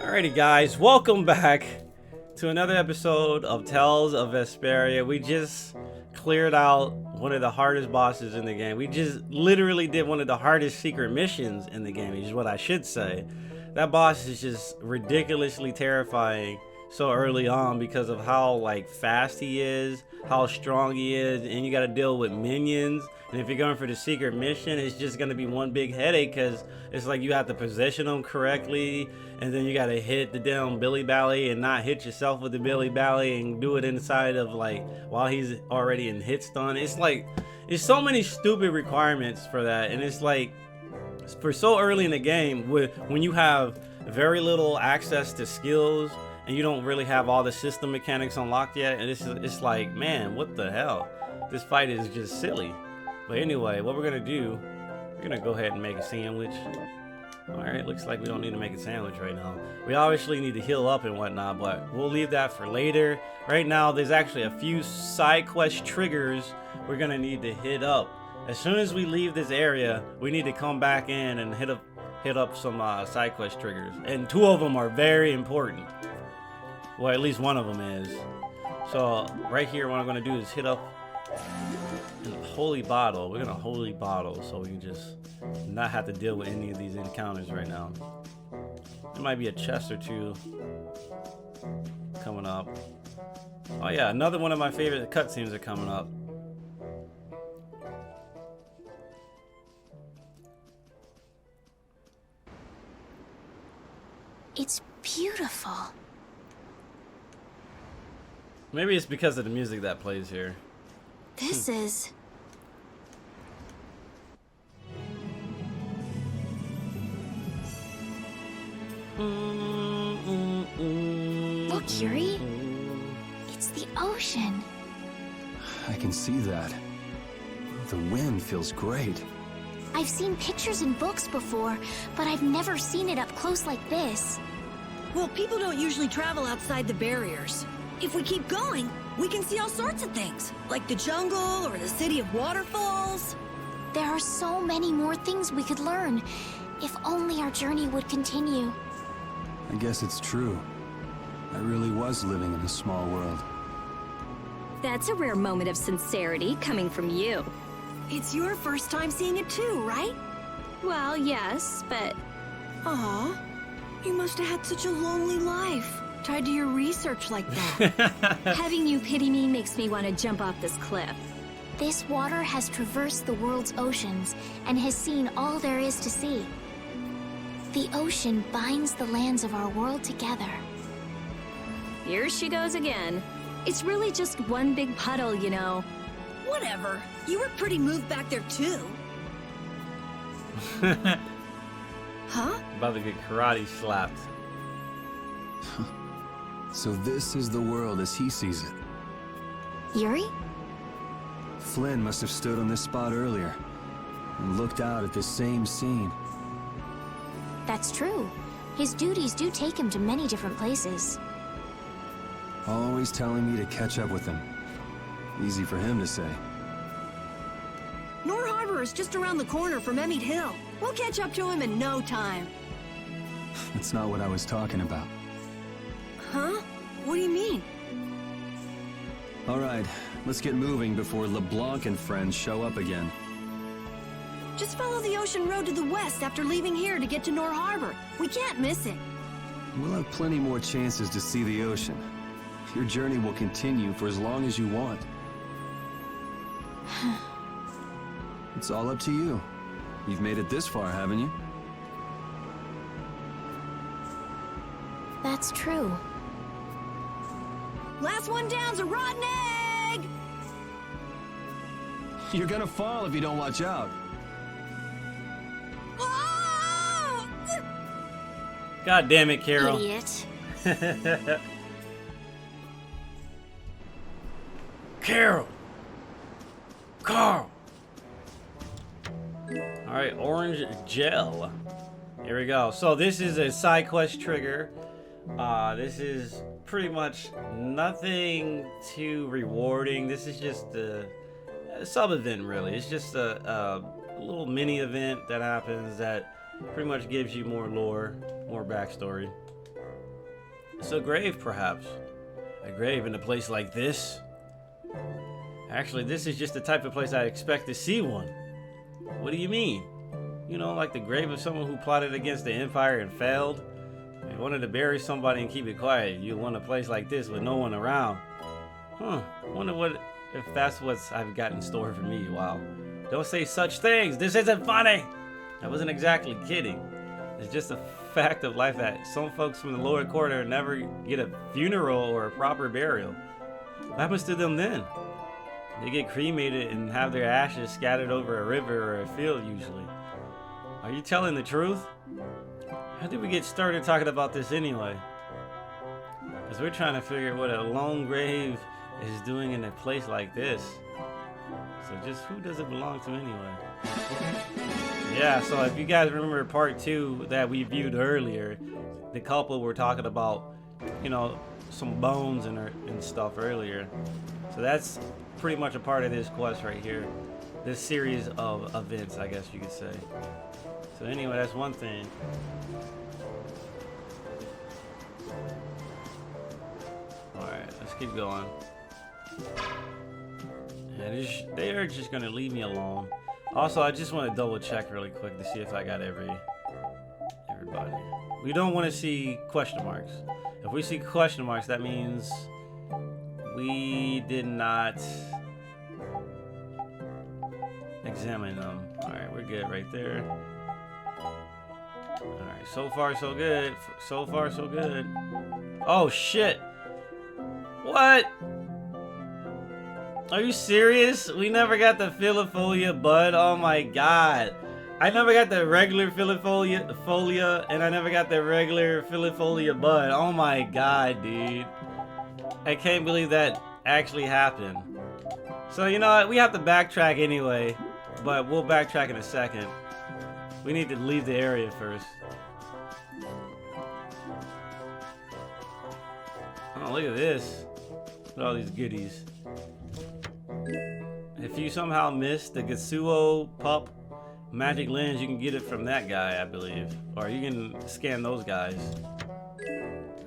Alrighty guys, welcome back to another episode of Tales of Vesperia. We just cleared out one of the hardest bosses in the game. We just literally did one of the hardest secret missions in the game, is what I should say. That boss is just ridiculously terrifying so early on because of how fast he is, how strong he is, and you got to deal with minions. And if you're going for the secret mission, it's just going to be one big headache because it's like you have to position them correctly, and then you got to hit the damn Billy Bally and not hit yourself with the Billy Bally and do it inside of while he's already in hit stun. It's so many stupid requirements for that, and it's for so early in the game when you have very little access to skills and you don't really have all the system mechanics unlocked yet, and it's like, man, what the hell? This fight is just silly. But anyway, what we're gonna do, we're gonna go ahead and make a sandwich. Alright, looks like we don't need to make a sandwich right now. We obviously need to heal up and whatnot, but we'll leave that for later. Right now, there's actually a few side quest triggers we're gonna need to hit up. As soon as we leave this area, we need to come back in and hit up some side quest triggers. And two of them are very important. Well, at least one of them is. So right here, what I'm gonna do is hit up a holy bottle. We're gonna holy bottle so we can just not have to deal with any of these encounters right now. There might be a chest or two coming up. Oh yeah, another one of my favorite cutscenes are coming up. It's beautiful. Maybe it's because of the music that plays here. This is... Look, Yuri. It's the ocean. I can see that. The wind feels great. I've seen pictures in books before, but I've never seen it up close like this. Well, people don't usually travel outside the barriers. If we keep going, we can see all sorts of things, like the jungle or the city of waterfalls. There are so many more things we could learn, if only our journey would continue. I guess it's true. I really was living in a small world. That's a rare moment of sincerity coming from you. It's your first time seeing it too, right? Well, yes, but... Aw, you must have had such a lonely life, tied to your research like that. Having you pity me makes me want to jump off this cliff. This water has traversed the world's oceans and has seen all there is to see. The ocean binds the lands of our world together. Here she goes again. It's really just one big puddle, you know. Whatever. You were pretty moved back there too. Huh? About to get karate slapped. So this is the world as he sees it. Yuri? Flynn must have stood on this spot earlier and looked out at this same scene. That's true. His duties do take him to many different places. Always telling me to catch up with him. Easy for him to say. Nor Harbor is just around the corner from Emmett Hill. We'll catch up to him in no time. That's not what I was talking about. Huh? What do you mean? All right, let's get moving before LeBlanc and friends show up again. Just follow the ocean road to the west after leaving here to get to Nor Harbor. We can't miss it. We'll have plenty more chances to see the ocean. Your journey will continue for as long as you want. It's all up to you. You've made it this far, haven't you? That's true. Last one down's a rotten egg! You're gonna fall if you don't watch out. Oh! God damn it, Carol. Idiot. Carol! Carl! Alright, orange gel. Here we go. So this is a side quest trigger. This is pretty much nothing too rewarding. This is just a sub event, really. It's just a little mini event that happens that pretty much gives you more lore, more backstory. It's a grave, perhaps. A grave in a place like this. Actually, this is just the type of place I expect to see one. What do you mean? You know, like the grave of someone who plotted against the Empire and failed? They wanted to bury somebody and keep it quiet. You want a place like this with no one around. Huh. Wonder what if that's what's I've got in store for me. Wow. Don't say such things. This isn't funny. I wasn't exactly kidding. It's just a fact of life that some folks from the lower quarter never get a funeral or a proper burial. What happens to them then? They get cremated and have their ashes scattered over a river or a field usually. Are you telling the truth? How did we get started talking about this anyway? Because we're trying to figure what a lone grave is doing in a place like this. So just who does it belong to anyway? Yeah, so if you guys remember part 2 that we viewed earlier, the couple were talking about, you know, some bones and stuff earlier. So that's pretty much a part of this quest right here. This series of events, I guess you could say. So anyway, that's one thing. Alright, let's keep going. And they are just gonna leave me alone. Also, I just want to double check really quick to see if I got everybody. We don't want to see question marks. If we see question marks, that means we did not examine them. Alright, we're good right there. Alright, so far so good. So far so good. Oh shit! What? Are you serious? We never got the filifolia bud. Oh my god. I never got the regular filifolia and I never got the regular filifolia bud. Oh my god, dude. I can't believe that actually happened. So you know what? We have to backtrack anyway, but we'll backtrack in a second. We need to leave the area first. Oh, look at this. Look at all these goodies. If you somehow missed the Gatsuo Pup magic lens, you can get it from that guy, I believe. Or you can scan those guys.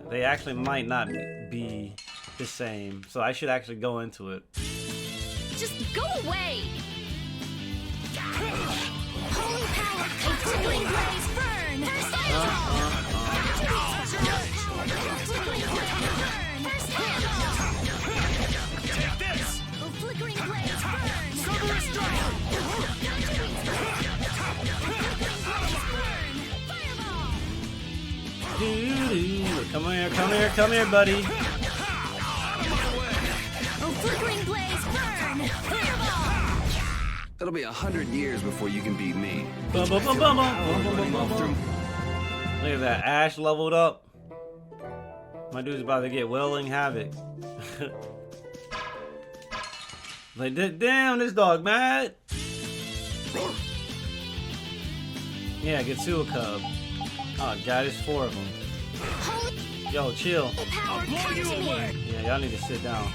They actually might not be the same, so I should actually go into it. Just go away! Holy power, flickering blaze, burn! First Take this! flickering blaze, burn! Cerberus strike! Come here, come here, come here, buddy. Flickering blaze, burn! Fireball! It'll be 100 years before you can beat me. Bum, bum, bum, bum, bum, bum, bum, Running bum, off bum. through... Look at that, Ash leveled up. My dude's about to get welling havoc. Like, damn, this dog mad. Yeah, get to a cub. Oh god, there's 4 of them. Holy Yo, chill. power, blow come you to away. me! Yeah, y'all need to sit down.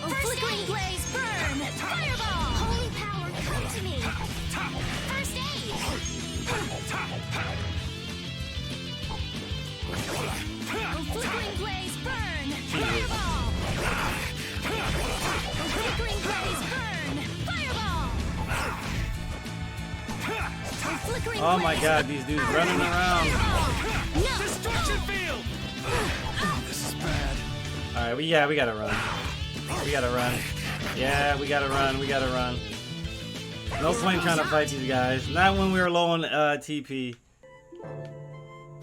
Flickering blaze, burn! Fireball! Holy power, come to me! First aid! Flickering blaze, burn! Fireball! Flickering blaze, burn! Fireball! Flickering Oh my blaze, god, these dudes running around. no! Destruction field! This is bad. Alright, we gotta run. We gotta run. Yeah, we gotta run, we gotta run. No point trying to fight these guys. Not when we were low on TP.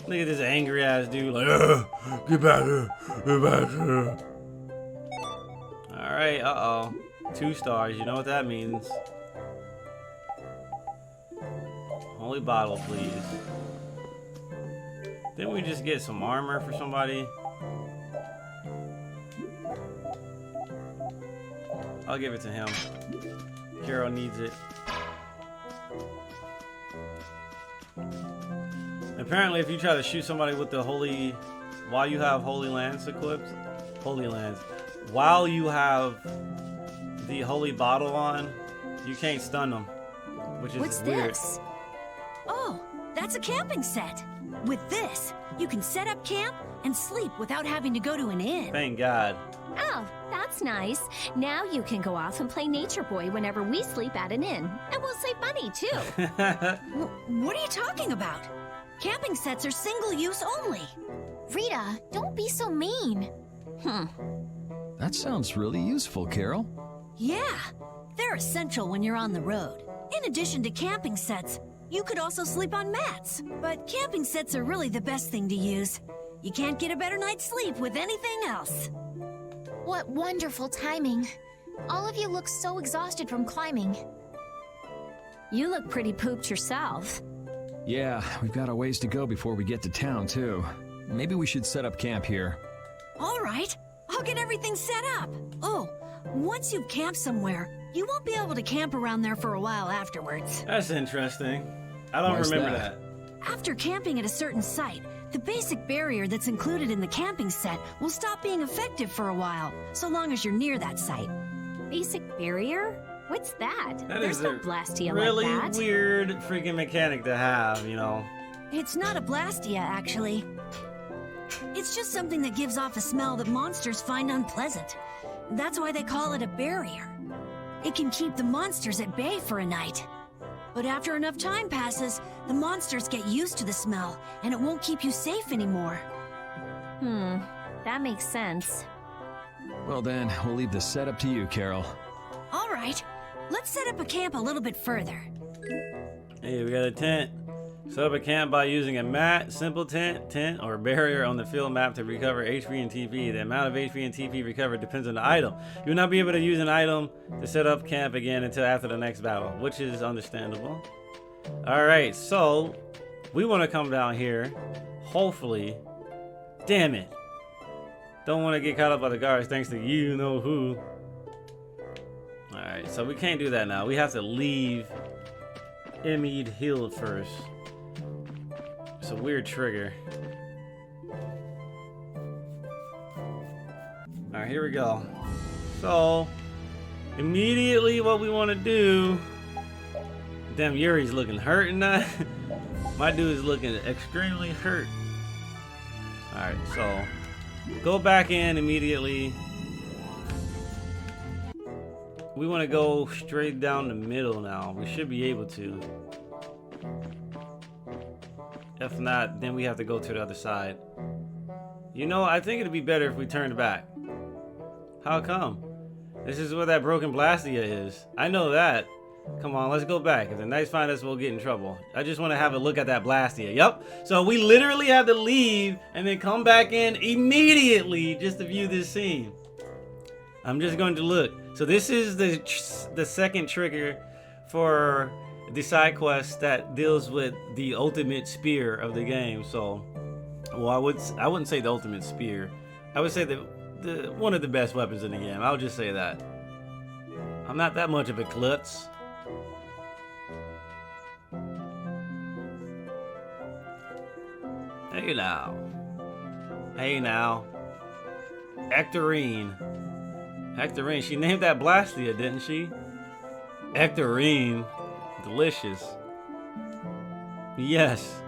Look at this angry ass dude, like, get back here, get back here. Alright, uh-oh. 2 stars, you know what that means. Holy bottle, please. Didn't we just get some armor for somebody? I'll give it to him. Hero needs it. Apparently, if you try to shoot somebody with the holy, while you have holy lance equipped, while you have the holy bottle on, you can't stun them, which is What's weird. this? Oh, that's a camping set. With this, you can set up camp and sleep without having to go to an inn. Thank God. Oh, that's nice. Now you can go off and play Nature Boy whenever we sleep at an inn. And we'll save money, too. What are you talking about? Camping sets are single-use only. Rita, don't be so mean. That sounds really useful, Carol. Yeah, they're essential when you're on the road. In addition to camping sets, you could also sleep on mats. But camping sets are really the best thing to use. You can't get a better night's sleep with anything else. What wonderful timing. All of you look so exhausted from climbing. You look pretty pooped yourself. Yeah, we've got a ways to go before we get to town, too. Maybe we should set up camp here. All right, I'll get everything set up. Oh, once you've camped somewhere, you won't be able to camp around there for a while afterwards. That's interesting. I don't Why's remember that? that. After camping at a certain site, the basic barrier that's included in the camping set will stop being effective for a while, so long as you're near that site. Basic barrier? What's that? That There's is no a blastia really like that. weird freaking mechanic to have, you know. It's not a blastia, actually. It's just something that gives off a smell that monsters find unpleasant. That's why they call it a barrier. It can keep the monsters at bay for a night. But after enough time passes, the monsters get used to the smell, and it won't keep you safe anymore. That makes sense. Well then, we'll leave the setup to you, Carol. All right, let's set up a camp a little bit further. Hey, we got a tent. Set up a camp by using a mat, simple tent, or barrier on the field map to recover HP and TP. The amount of HP and TP recovered depends on the item. You will not be able to use an item to set up camp again until after the next battle, which is understandable. Alright, so we want to come down here. Hopefully. Damn it. Don't want to get caught up by the guards thanks to you know who. Alright, so we can't do that now. We have to leave Emmead Hill first. It's a weird trigger. Alright, here we go. So, immediately what we want to do... Damn, Yuri's looking hurt in that. My dude is looking extremely hurt. Alright, so... Go back in immediately. We want to go straight down the middle now. We should be able to. If not, then we have to go to the other side. You know, I think it'd be better if we turned back. How come? This is where that broken blastia is. I know that. Come on, let's go back. If the knights find us, we'll get in trouble. I just want to have a look at that blastia. Yup. So we literally have to leave and then come back in immediately just to view this scene. I'm just going to look. So this is the second trigger for the side quest that deals with the ultimate spear of the game. So, well, I wouldn't say the ultimate spear. I would say the one of the best weapons in the game. I'll just say that. I'm not that much of a klutz. Hey now. Hey now. Ectorine. Ectorine. She named that Blastia, didn't she? Ectorine. Delicious. Yes.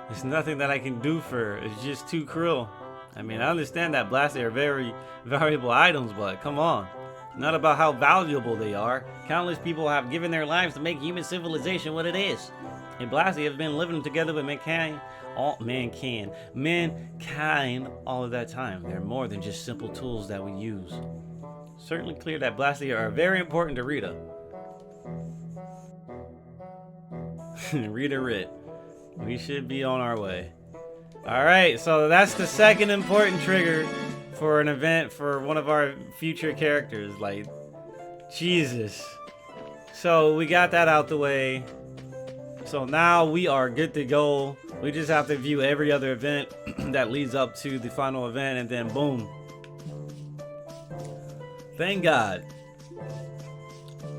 There's nothing that I can do for her. It's just too cruel. I mean, I understand that Blastia are very valuable items, but come on. It's not about how valuable they are. Countless people have given their lives to make human civilization what it is. And Blastia have been living together with mankind all of that time. They're more than just simple tools that we use. Certainly clear that Blastia are very important to Rita. Rita Rit. We should be on our way. Alright, so that's the second important trigger for an event for one of our future characters. Like, Jesus. So we got that out the way. So now we are good to go. We just have to view every other event that leads up to the final event, and then boom. Thank God.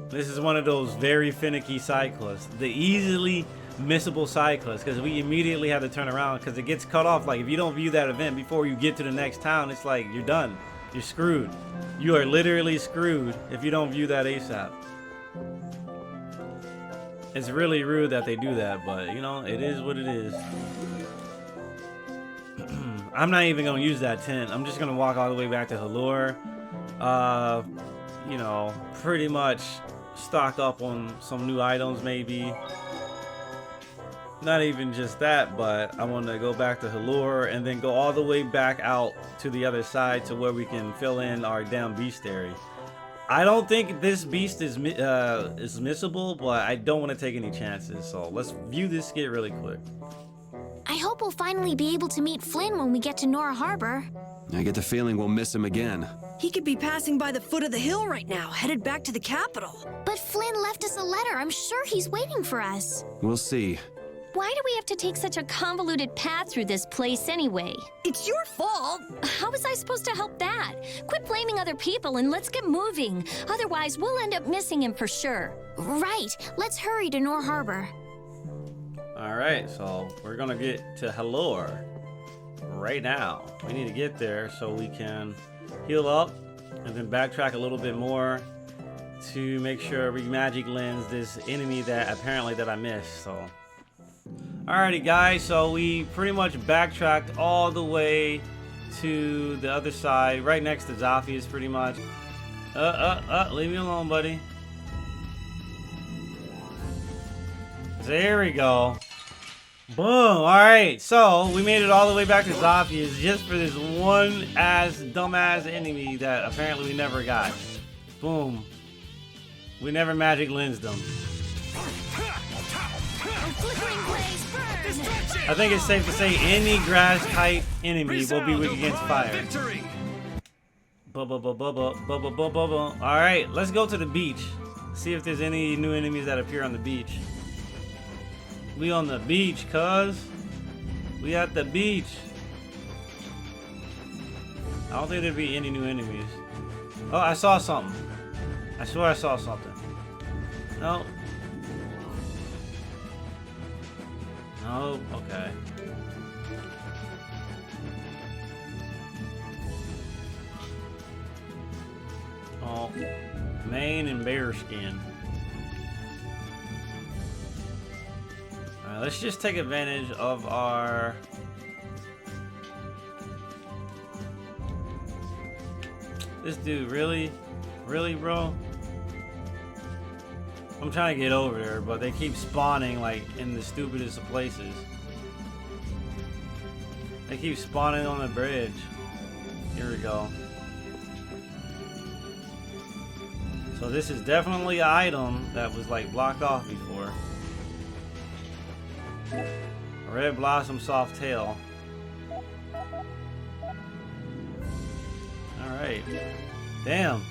This is one of those very finicky side quests. The easily missable side quests, because we immediately have to turn around because it gets cut off. Like, if you don't view that event before you get to the next town, it's like you're done. You're screwed. You are literally screwed if you don't view that ASAP. It's really rude that they do that, but you know, it is what it is. I'm not even gonna use that tent. I'm just gonna walk all the way back to Halure. You know, pretty much stock up on some new items maybe. Not even just that, but I want to go back to Halure and then go all the way back out to the other side to where we can fill in our damn bestiary. I don't think this beast is missable, but I don't want to take any chances. So let's view this skit really quick. I hope we'll finally be able to meet Flynn when we get to Nora Harbor. I get the feeling we'll miss him again. He could be passing by the foot of the hill right now, headed back to the capital. But Flynn left us a letter. I'm sure he's waiting for us. We'll see. Why do we have to take such a convoluted path through this place anyway? It's your fault. How was I supposed to help that? Quit blaming other people and let's get moving. Otherwise, we'll end up missing him for sure. Right. Let's hurry to Nora Harbor. Alright, so we're gonna get to Halure right now. We need to get there so we can heal up and then backtrack a little bit more to make sure we magic lens this enemy that apparently that I missed. So alrighty guys, so we pretty much backtracked all the way to the other side, right next to Zaphius pretty much. Leave me alone, buddy. There we go. Boom. Alright, so we made it all the way back to Zaphius just for this one ass dumbass enemy that apparently we never got. Boom. We never magic lensed them. I think it's safe to say any grass type enemy will be weak against fire. Alright, let's go to the beach. See if there's any new enemies that appear on the beach. We on the beach, cuz. We at the beach. I don't think there'd be any new enemies. Oh, I saw something. I swear I saw something. No. No, okay. Oh, mane and bear skin. Alright, let's just take advantage of our... This dude, really? Really, bro? I'm trying to get over there, but they keep spawning like in the stupidest of places. They keep spawning on the bridge. Here we go. So this is definitely an item that was like blocked off before. Red Blossom Soft Tail. Alright. Damn.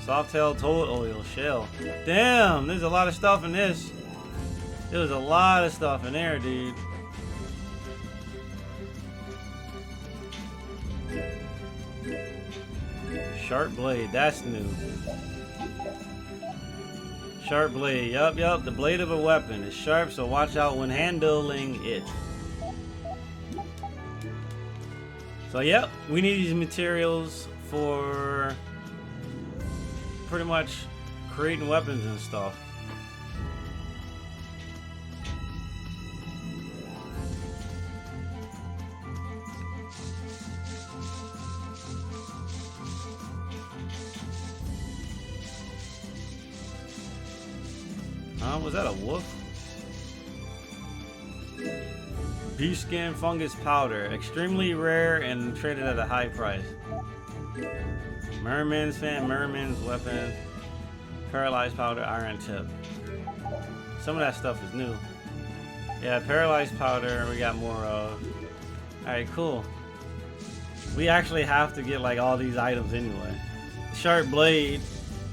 Soft Tail Toad Oil Shell. Damn, there's a lot of stuff in this. There's a lot of stuff in there, dude. Sharp Blade, that's new. Sharp Blade, yup. The blade of a weapon is sharp, so watch out when handling it. So yep, we need these materials for pretty much creating weapons and stuff. Was that a wolf? Beast skin fungus powder, extremely rare and traded at a high price. Merman's fan, Merman's weapon, paralyzed powder, iron tip. Some of that stuff is new. Yeah, paralyzed powder we got more of. Alright, cool. We actually have to get like all these items anyway. Sharp blade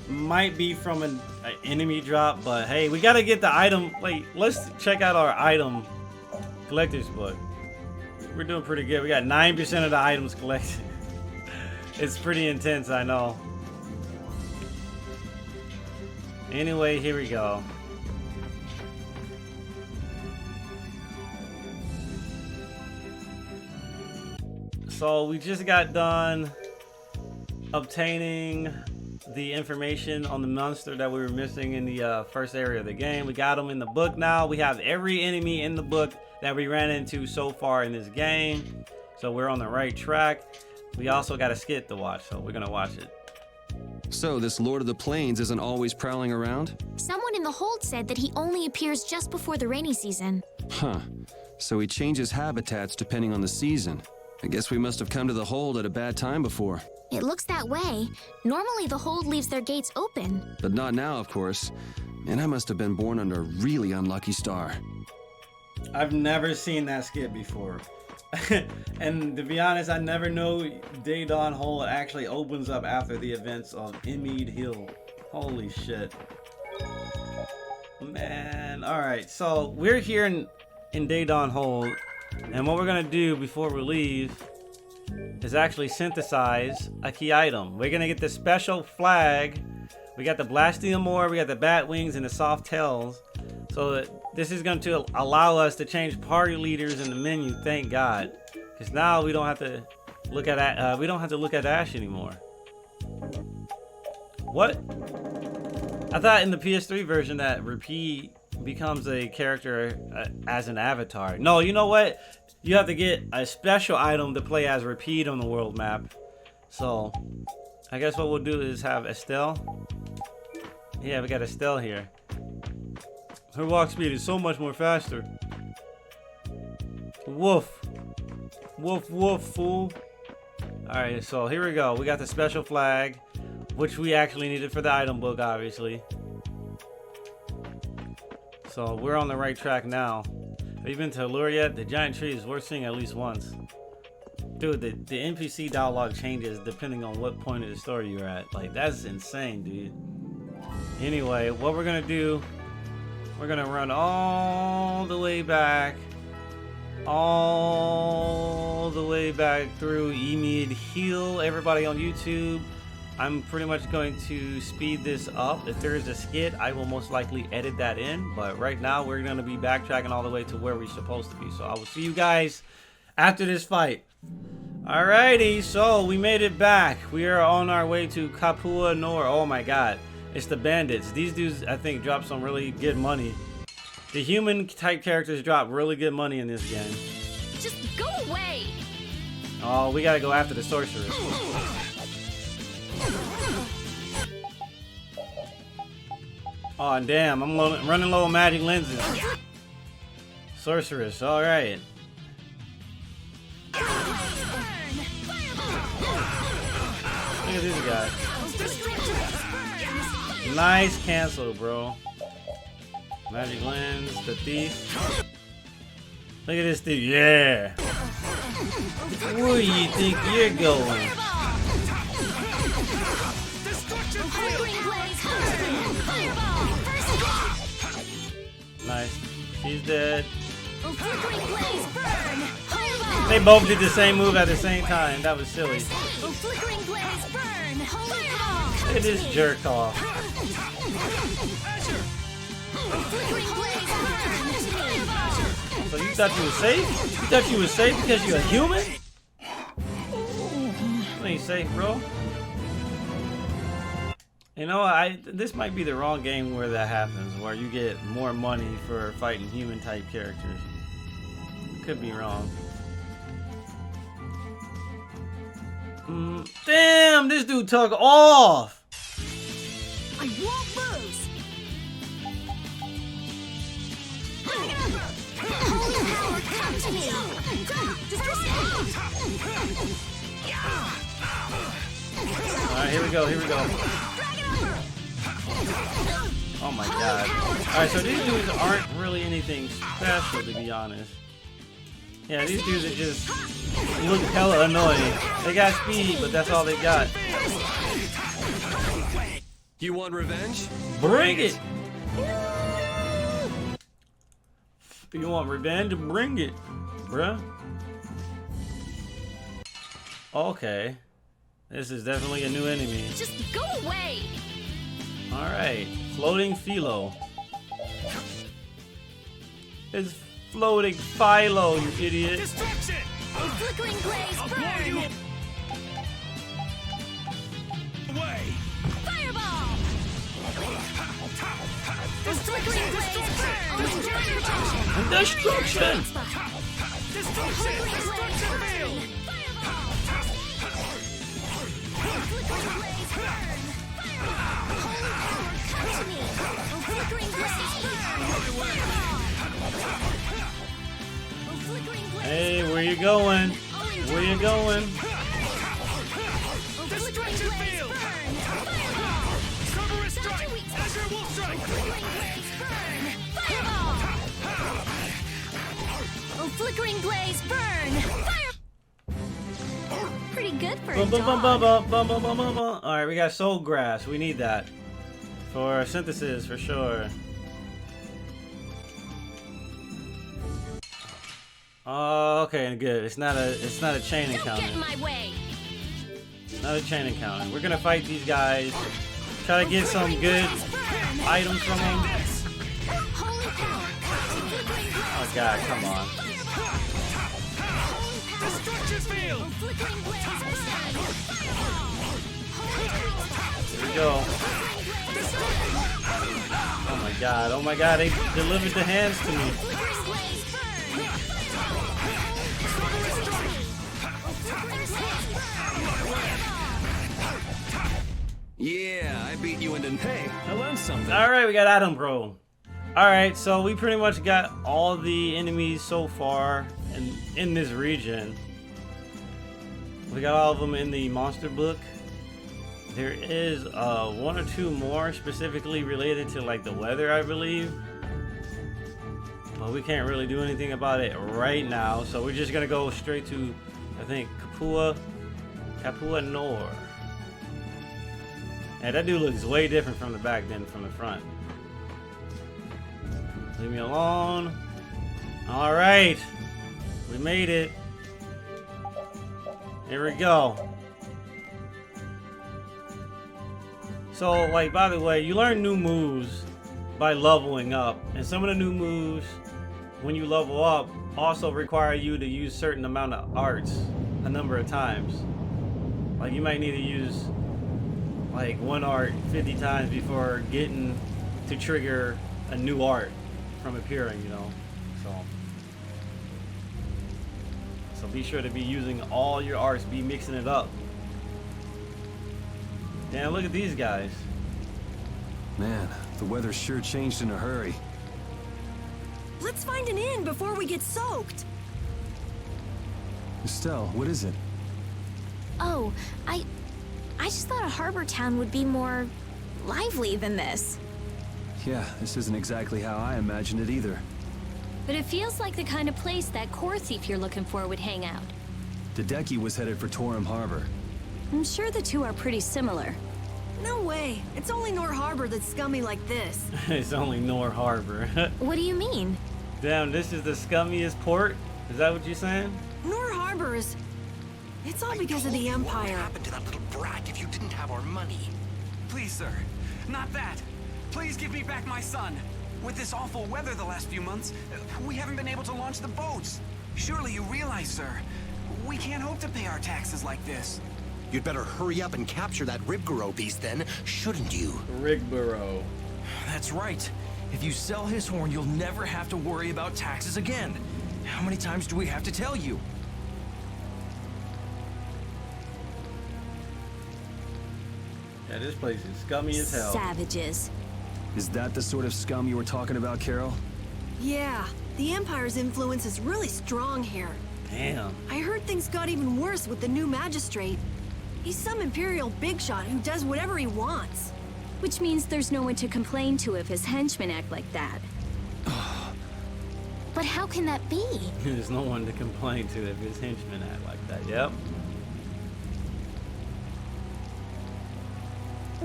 might be from an enemy drop, but hey, we gotta get the item. Wait, let's check out our item collector's book. We're doing pretty good. We got 9% of the items collected. It's pretty intense, I know. Anyway, here we go. So we just got done obtaining the information on the monster that we were missing in the first area of the game. We got them in the book now. We have every enemy in the book that we ran into so far in this game. So we're on the right track. We also got a skit to watch, so we're gonna watch it. So this Lord of the Plains isn't always prowling around? Someone in the hold said that he only appears just before the rainy season. Huh. So he changes habitats depending on the season. I guess we must have come to the hold at a bad time before. It looks that way. Normally the hold leaves their gates open. But not now, of course. And I must have been born under a really unlucky star. I've never seen that skit before. And to be honest, I never know Day Dawn Hold actually opens up after the events of Emmead Hill. Holy shit. Man, alright, so we're here in Day Dawn Hold, and what we're gonna do before we leave is actually synthesize a key item. We're gonna get the special flag. We got the blastia more, we got the bat wings and the soft tails. So this is going to allow us to change party leaders in the menu. Thank God, because now we don't have to look at Ash anymore. What? I thought in the PS3 version that Repeat becomes a character as an avatar. No, you know what? You have to get a special item to play as Repeat on the world map. So I guess what we'll do is have Estelle. Yeah, we got Estelle here. Her walk speed is so much more faster. Woof. Woof, woof, fool. Alright, so here we go. We got the special flag, which we actually needed for the item book, obviously. So we're on the right track now. Have you been to Allure yet? The giant tree is worth seeing at least once. Dude, the NPC dialogue changes depending on what point of the story you're at. Like, that's insane, dude. Anyway, what we're gonna do, we're gonna run all the way back through Emmead Hill. Everybody on YouTube, I'm pretty much going to speed this up. If there is a skit, I will most likely edit that in, but right now we're gonna be backtracking all the way to where we're supposed to be. So I will see you guys after this fight. Alrighty, so we made it back. We are on our way to Capua Nor. Oh my god, it's the bandits. These dudes, I think, drop some really good money. The human type characters drop really good money in this game. Just go away! Oh, we gotta go after the sorceress. Oh damn, I'm running low on magic lenses. Sorceress, alright. Look at this guy. Nice cancel, bro. Magic lens, the thief. Look at this dude, yeah. Where do you think you're going? Nice. She's dead. They both did the same move at the same time. That was silly. Look at this jerk off. So you thought you were safe? You thought you were safe because you're a human? You ain't safe, bro. You know, this might be the wrong game where that happens, where you get more money for fighting human type characters. Could be wrong. Damn, this dude took off. I won't lose. Alright, here we go, here we go. Oh my god. Alright, so these dudes aren't really anything special, to be honest. Yeah, these dudes are just look hella annoying. They got speed, but that's all they got. You want revenge? Bring it! You want revenge? Bring it, bruh. Okay. This is definitely a new enemy. Just go away! Alright. Floating Philo. It's floating Philo, you idiot. Destruction! Flickering blaze, burn! Away! Fireball! Flickering blaze, burn! Destruction! Destruction! Destruction field! going? Where you going? Destruction field! Cerberus strike! Azure wolf strike! Oh, flickering blaze, burn! Fire! Pretty good for a Bum, bum, bum, dog. bum, bum, bum, bum, bum, bum. All right, we got soul grass. We need that for synthesis for sure. Oh, okay, good. It's not a chain Don't encounter. get in my way. Not a chain encounter. We're gonna fight these guys. Try to get some good items from them. Holy power. Oh god, come on. Destruction field! Flickering blaze, Here we go. Oh my god, they delivered the hands to me. Yeah, I beat you into... Hey, I learned something. Alright, we got Adam Bro. Alright, so we pretty much got all the enemies so far in this region. We got all of them in the monster book. There is one or two more specifically related to like the weather, I believe. But we can't really do anything about it right now, so we're just gonna go straight to, I think, Capua Nor. And that dude looks way different from the back than from the front. Leave me alone. All right, we made it. Here we go. So, like, by the way, you learn new moves by leveling up, and some of the new moves, when you level up, also require you to use certain amount of arts a number of times. Like, you might need to use like one art 50 times before getting to trigger a new art from appearing, you know. So be sure to be using all your arts, be mixing it up. Damn, look at these guys. Man, the weather sure changed in a hurry. Let's find an inn before we get soaked. Estelle, what is it? Oh, I just thought a harbor town would be more lively than this. Yeah, this isn't exactly how I imagined it either. But it feels like the kind of place that core thief you're looking for would hang out. Hideki was headed for Torim Harbor. I'm sure the two are pretty similar. No way. It's only Nor Harbor that's scummy like this. It's only Nor Harbor. What do you mean? Damn, this is the scummiest port? Is that what you're saying? Nor Harbor is... It's all because of the What would Empire. happen to that little brat if you didn't have our money? Please, sir. Not that. Please give me back my son. With this awful weather the last few months, we haven't been able to launch the boats. Surely you realize, sir, we can't hope to pay our taxes like this. You'd better hurry up and capture that Ribgaro beast then, shouldn't you? Rigboro. That's right. If you sell his horn, you'll never have to worry about taxes again. How many times do we have to tell you? Yeah, this place is scummy as hell. Savages. Is that the sort of scum you were talking about, Carol? Yeah, the Empire's influence is really strong here. Damn. I heard things got even worse with the new magistrate. He's some Imperial bigshot who does whatever he wants. Which means there's no one to complain to if his henchmen act like that. But how can that be? There's no one to complain to if his henchmen act like that. Yep.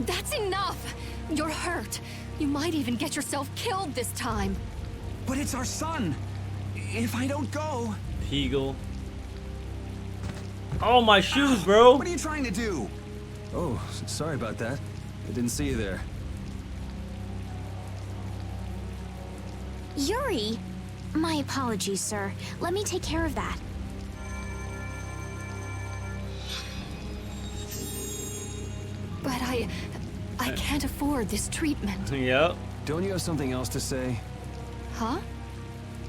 That's enough! You're hurt. You might even get yourself killed this time. But it's our son. If I don't go... Teagle. Oh, my shoes, bro. What are you trying to do? Oh, sorry about that. I didn't see you there. Yuri! My apologies, sir. Let me take care of that. But I can't afford this treatment. Yep. Don't you have something else to say? Huh?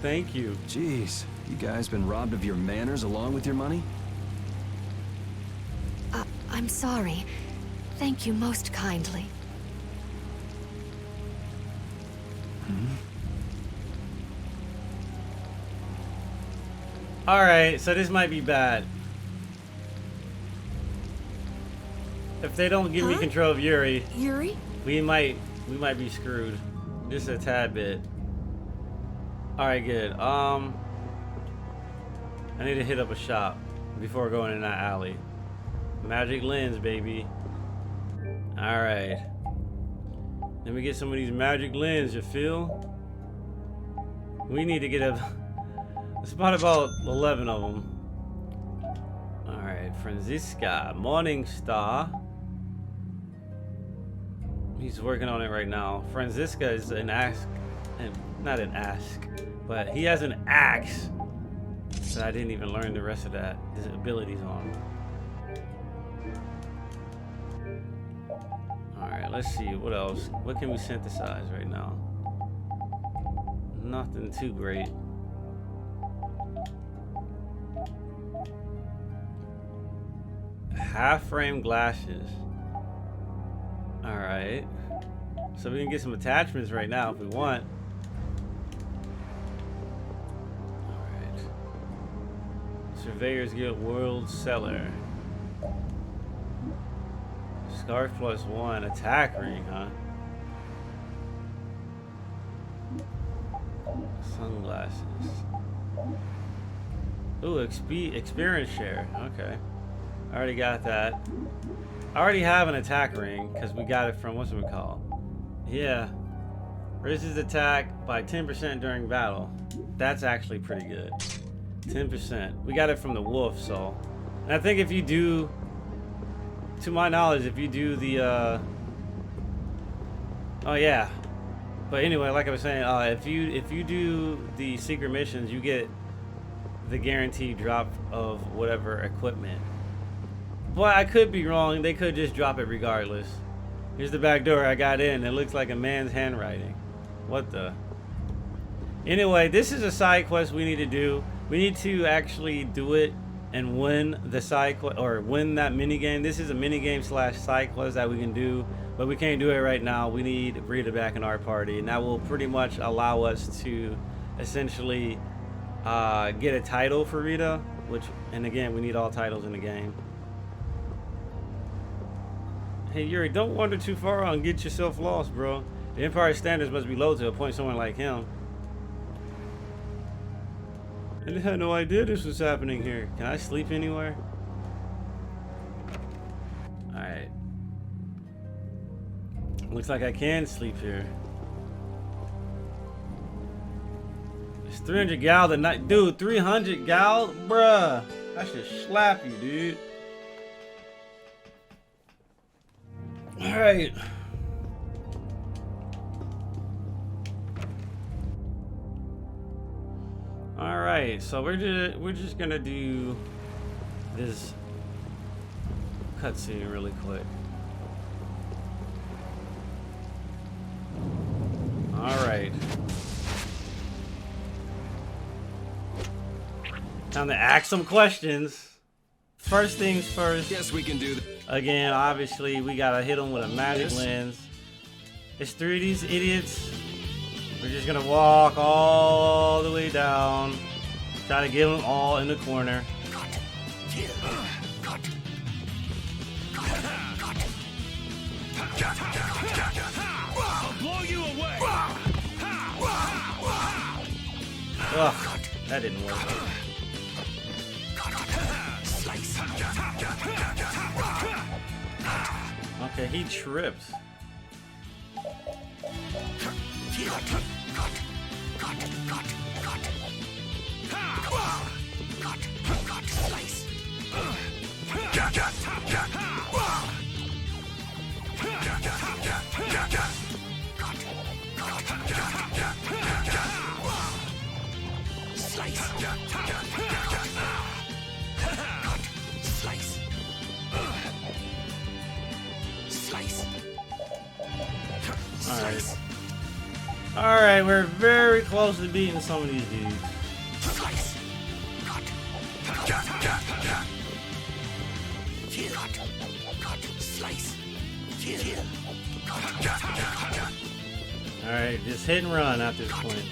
Thank you. Jeez, you guys been robbed of your manners along with your money? I'm sorry. Thank you most kindly. Alright, so this might be bad. If they don't give me control of Yuri, we might be screwed. Just a tad bit. Alright, good. I need to hit up a shop before going in that alley. Magic lens, baby. Alright. Let me get some of these magic lens, you feel? We need to get it's about 11 of them. Alright, Franziska, Morningstar. He's working on it right now. Franziska is an axe, not an ask, but he has an axe that I didn't even learn the rest of his abilities on. Alright, let's see, what else? What can we synthesize right now? Nothing too great. Half-frame glasses. Alright. So we can get some attachments right now if we want. Alright. Surveyor's Guild World Cellar. Scarf +1. Attack ring, huh? Sunglasses. Ooh, experience share. Okay. I already got that. I already have an attack ring because we got it from, what's it called? Yeah. Raises attack by 10% during battle. That's actually pretty good. 10%. We got it from the wolf, so. And I think if you do, to my knowledge, if you do the, oh yeah. But anyway, like I was saying, if you do the secret missions, you get the guaranteed drop of whatever equipment. But I could be wrong. They could just drop it regardless. Here's the back door. I got in. It looks like a man's handwriting. What the? Anyway, this is a side quest we need to do. We need to actually do it and win the side quest, or win that mini game. This is a mini game / side quest that we can do, but we can't do it right now. We need Rita back in our party, and that will pretty much allow us to essentially get a title for Rita. And again, we need all titles in the game. Hey Yuri, don't wander too far out and get yourself lost, bro. The Empire's standards must be low to appoint someone like him. I had no idea this was happening here. Can I sleep anywhere? Alright. Looks like I can sleep here. It's 300 gal the night. Dude, 300 gal? Bruh. I should slap you, dude. Alright. Alright, so we're just gonna do this cutscene really quick. Alright. Time to ask some questions. First things first. Guess we can do Again, obviously, we gotta hit them with a magic lens. It's 3 of these idiots. We're just gonna walk all the way down. Try to get them all in the corner. I'll blow you away. Ugh, that didn't work. Okay, he tripped. Alright. Alright, we're very close to beating some of these dudes. Alright, just hit and run at this point.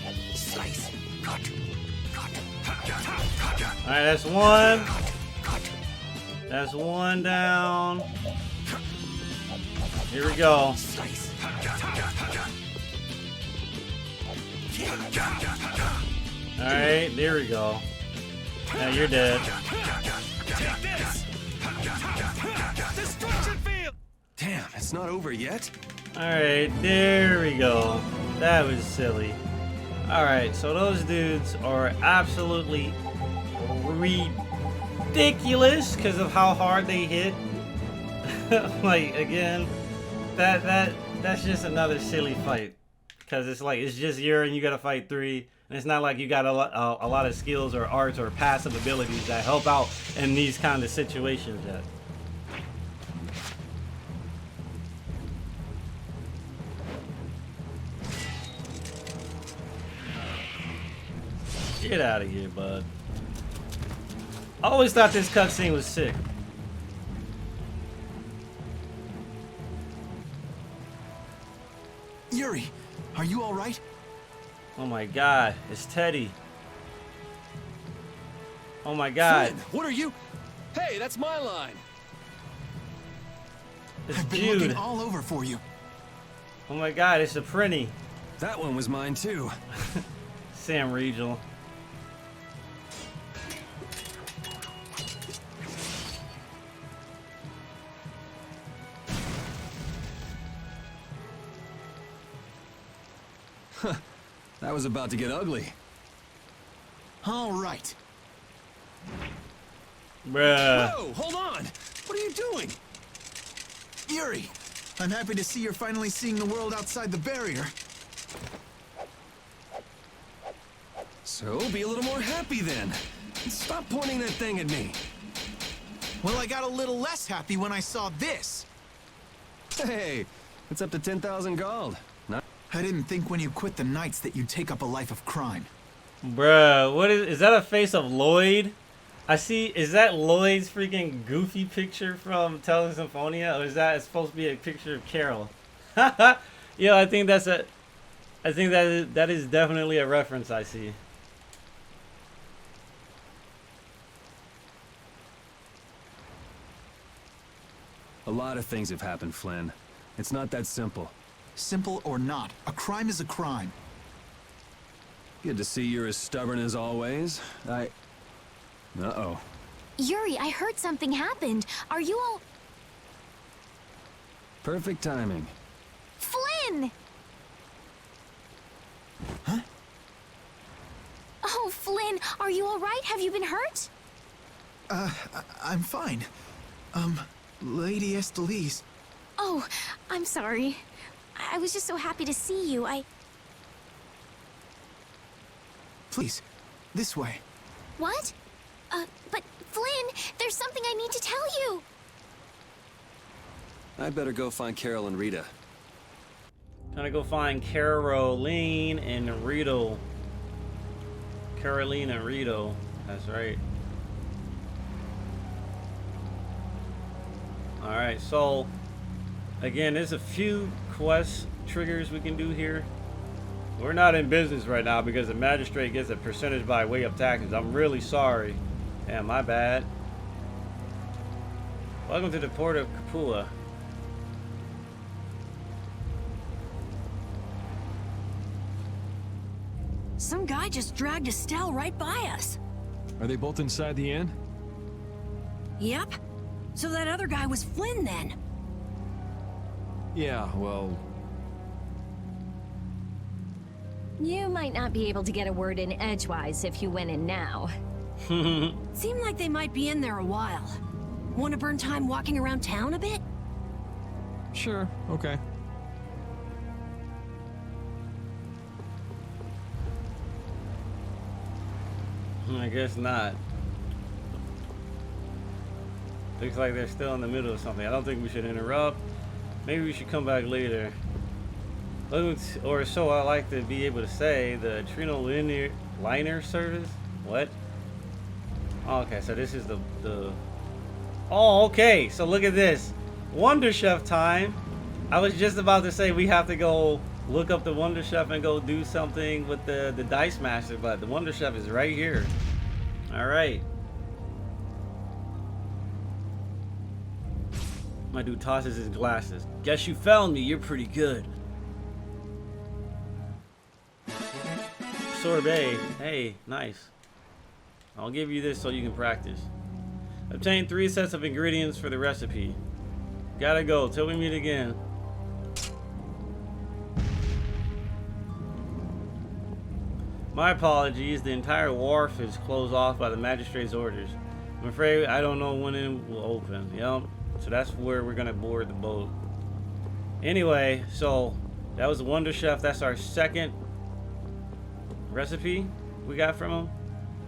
Alright, that's one. That's one down. Here we go. Alright, there we go. Now you're dead. Damn, it's not over yet? Alright, there we go. That was silly. Alright, so those dudes are absolutely ridiculous because of how hard they hit. Like, again, that's just another silly fight. Because it's like, it's just Yuri and you gotta fight 3. And it's not like you got a lot of skills or arts or passive abilities that help out in these kind of situations yet. Get out of here, bud. I always thought this cutscene was sick. Yuri, are you all right? Oh my god, it's Teddy. Oh my god. Flynn, what are you? Hey, that's my line. It's I've been Jude. looking all over for you. Oh my god, it's a Prinny. That one was mine too. Sam Riegel. That was about to get ugly. All right. Bruh. Whoa, hold on! What are you doing? Yuri, I'm happy to see you're finally seeing the world outside the barrier. So, be a little more happy then. Stop pointing that thing at me. Well, I got a little less happy when I saw this. Hey, it's up to 10,000 gold. Not I didn't think when you quit the Knights that you'd take up a life of crime. Bruh, what is that a face of Lloyd? I see, is that Lloyd's freaking goofy picture from Tales of Symphonia? Or is that supposed to be a picture of Carol? Yeah, I think that is definitely a reference I see. A lot of things have happened, Flynn. It's not that simple. Simple or not, a crime is a crime. Good to see you're as stubborn as always. Uh-oh. Yuri, I heard something happened. Are you all... Perfect timing. Flynn! Huh? Oh, Flynn, are you all right? Have you been hurt? I'm fine. Lady Estelise. Oh, I'm sorry. I was just so happy to see you. Please, this way. What? But Flynn, there's something I need to tell you. I better go find Carol and Rita. Gonna go find Caroline and Rito. Caroline and Rito. That's right. Alright, so again, there's a few quest triggers we can do here. We're not in business right now because the magistrate gets a percentage by way of taxes. I'm really sorry. Yeah, my bad. Welcome to the port of Capua. Some guy just dragged Estelle right by us. Are they both inside the inn? Yep. So that other guy was Flynn then. Yeah, well... You might not be able to get a word in edgewise if you went in now. Seemed like they might be in there a while. Want to burn time walking around town a bit? Sure, okay. I guess not. Looks like they're still in the middle of something. I don't think we should interrupt. Maybe we should come back later. Or so I like to be able to say. The Trino liner service? What? Oh, okay, so this is the... Oh, okay, so look at this. Wonder Chef time. I was just about to say we have to go look up the Wonder Chef and go do something with the Dice Master, but the Wonder Chef is right here. All right. My dude tosses his glasses. Guess you found me. You're pretty good. Sorbet. Hey, nice. I'll give you this so you can practice. Obtain 3 sets of ingredients for the recipe. Gotta go. Till we meet again. My apologies. The entire wharf is closed off by the magistrate's orders. I'm afraid I don't know when it will open. Yep. So that's where we're gonna board the boat. Anyway, so that was Wonder Chef. That's our second recipe we got from him.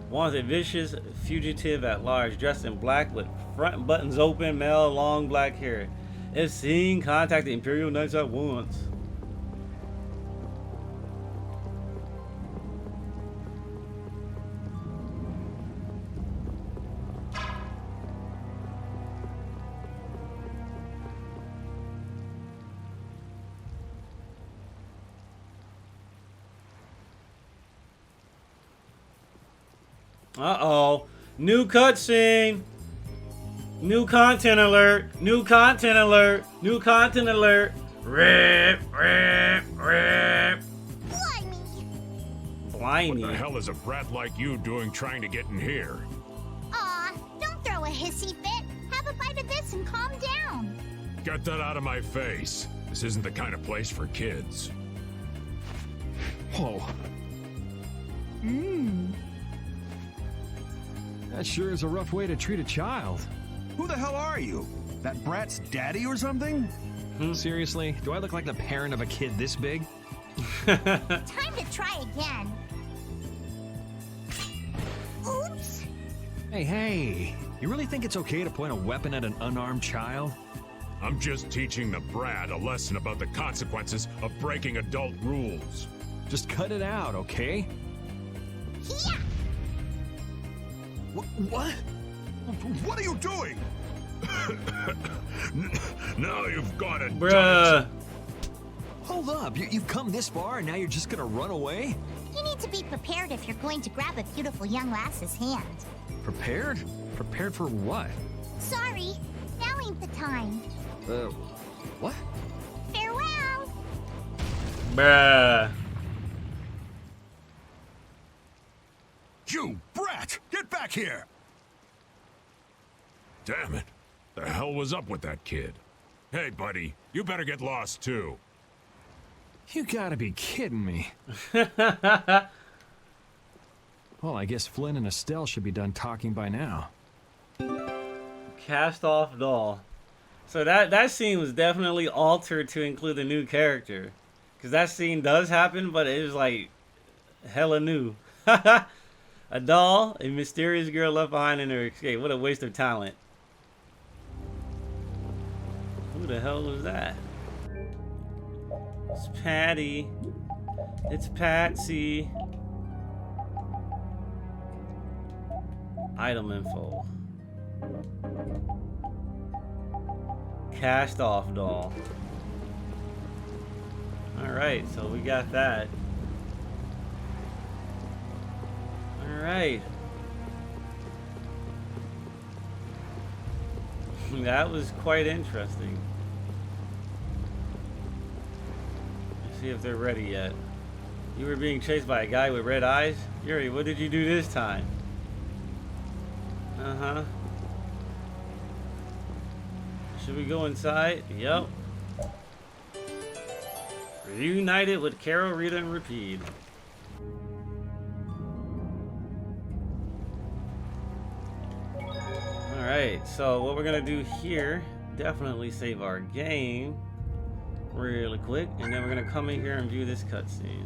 Wants a vicious fugitive at large, dressed in black with front buttons open, male, long black hair. If seen, contact the Imperial Knights at once. Uh-oh. New cutscene. New content alert. New content alert. New content alert. Rip, rip, rip. Blimey. What the hell is a brat like you doing trying to get in here? Aw, don't throw a hissy fit. Have a bite of this and calm down. Get that out of my face. This isn't the kind of place for kids. Whoa. That sure is a rough way to treat a child. Who the hell are you? That brat's daddy or something? Seriously? Do I look like the parent of a kid this big? Time to try again. Oops. Hey. You really think it's okay to point a weapon at an unarmed child? I'm just teaching the brat a lesson about the consequences of breaking adult rules. Just cut it out, okay? Yeah. What? What are you doing? Now you've got it. Bruh. Hold up, you've come this far and now you're just gonna run away? You need to be prepared if you're going to grab a beautiful young lass's hand. Prepared? Prepared for what? Sorry, now ain't the time. What? Farewell. Bruh. You brat! Get back here! Damn it. The hell was up with that kid? Hey, buddy, you better get lost too. You gotta be kidding me. Well, I guess Flynn and Estelle should be done talking by now. Cast off doll. So that scene was definitely altered to include a new character. Because that scene does happen, but it was like hella new. A doll, a mysterious girl left behind in her escape. What a waste of talent. Who the hell was that? It's Patty. It's Patsy. Item info. Cast off doll. Alright, so we got that. Alright. That was quite interesting. Let's see if they're ready yet. You were being chased by a guy with red eyes? Yuri, what did you do this time? Uh-huh. Should we go inside? Yep. Reunited with Carol, Rita, and Repeat. Alright, so what we're gonna do here, definitely save our game really quick, and then we're gonna come in here and view this cutscene.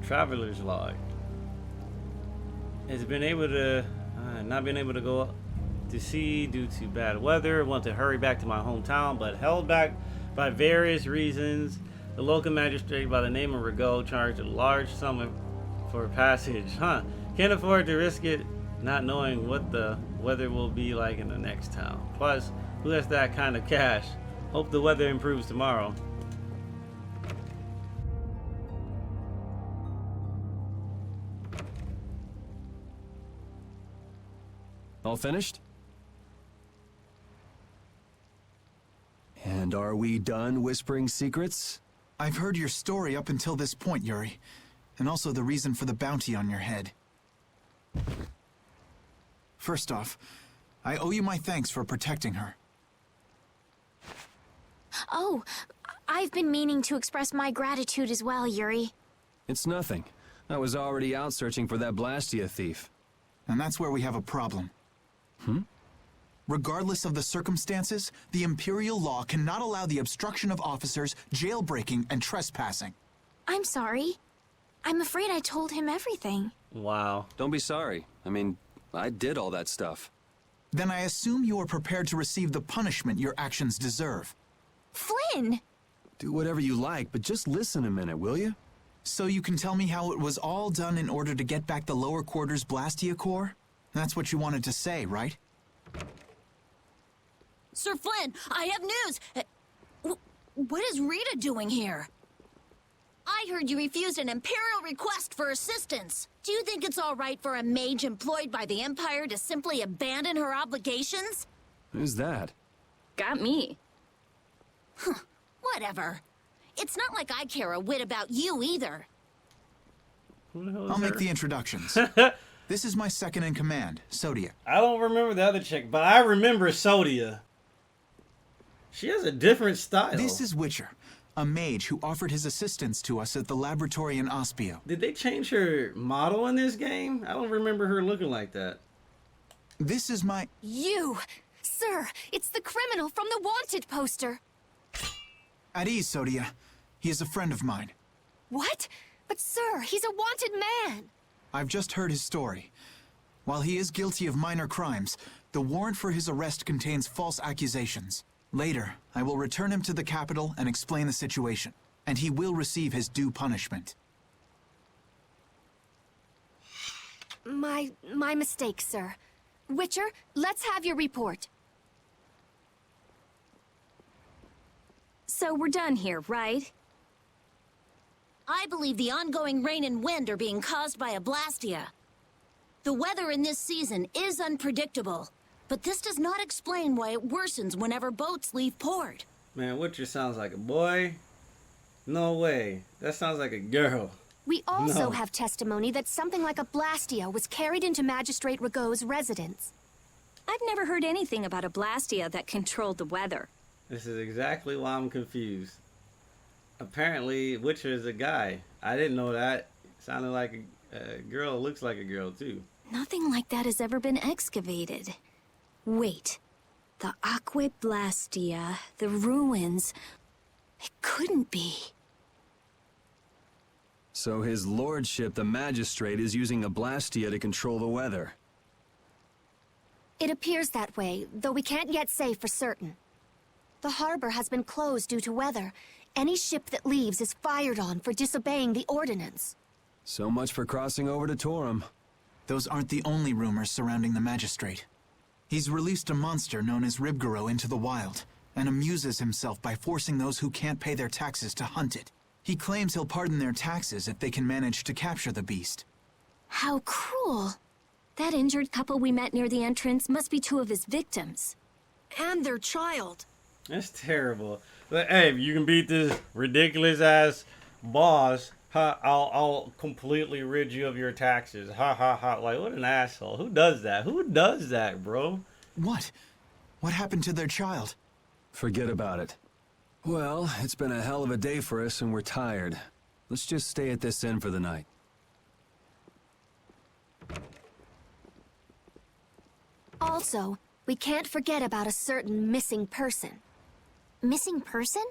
Traveler's log. Has been able to not been able to go to sea due to bad weather. Want to hurry back to my hometown, but held back by various reasons. The local magistrate by the name of Rigaud charged a large sum for passage. Can't afford to risk it, not knowing what the weather will be like in the next town. Plus, who has that kind of cash? Hope the weather improves tomorrow. All finished? And are we done whispering secrets? I've heard your story up until this point, Yuri. And also the reason for the bounty on your head. First off, I owe you my thanks for protecting her. Oh, I've been meaning to express my gratitude as well, Yuri. It's nothing. I was already out searching for that blastia thief. And that's where we have a problem. Regardless of the circumstances, the Imperial law cannot allow the obstruction of officers, jailbreaking, and trespassing. I'm sorry. I'm afraid I told him everything. Wow. Don't be sorry. I mean, I did all that stuff. Then I assume you are prepared to receive the punishment your actions deserve. Flynn! Do whatever you like, but just listen a minute, will you? So you can tell me how it was all done in order to get back the lower quarters blastia core? That's what you wanted to say, right? Sir Flynn, I have news! What is Rita doing here? I heard you refused an Imperial request for assistance. Do you think it's all right for a mage employed by the Empire to simply abandon her obligations? Who's that? Got me. Whatever. It's not like I care a whit about you either. Who the hell is I'll make her? the introductions. This is my second in command, Sodia. I don't remember the other chick, but I remember Sodia. She has a different style. This is Witcher, a mage who offered his assistance to us at the laboratory in Ospio. Did they change her model in this game? I don't remember her looking like that. This is my... You! Sir, it's the criminal from the wanted poster. At ease, Sodia. He is a friend of mine. What? But sir, he's a wanted man. I've just heard his story. While he is guilty of minor crimes, the warrant for his arrest contains false accusations. Later, I will return him to the capital and explain the situation, and he will receive his due punishment. My mistake, sir. Witcher, let's have your report. So we're done here, right? I believe the ongoing rain and wind are being caused by a blastia. The weather in this season is unpredictable, but this does not explain why it worsens whenever boats leave port. Man, Witcher sounds like a boy. No way. That sounds like a girl. We also No. have testimony that something like a blastia was carried into Magistrate Rigaud's residence. I've never heard anything about a blastia that controlled the weather. This is exactly why I'm confused. Apparently, Witcher is a guy. I didn't know that. Sounded like a girl. Looks like a girl, too. Nothing like that has ever been excavated. Wait. The Aqua Blastia, the ruins. It couldn't be. So his lordship, the magistrate, is using a blastia to control the weather. It appears that way, though we can't yet say for certain. The harbor has been closed due to weather. Any ship that leaves is fired on for disobeying the ordinance. So much for crossing over to Torim. Those aren't the only rumors surrounding the magistrate. He's released a monster known as Ribgaro into the wild, and amuses himself by forcing those who can't pay their taxes to hunt it. He claims he'll pardon their taxes if they can manage to capture the beast. How cruel. That injured couple we met near the entrance must be two of his victims. And their child. That's terrible. But, hey, if you can beat this ridiculous ass boss, I'll completely rid you of your taxes. Ha ha ha. Like, what an asshole. Who does that? Who does that, bro? What? What happened to their child? Forget about it. Well, it's been a hell of a day for us and we're tired. Let's just stay at this inn for the night. Also, we can't forget about a certain missing person. Missing person?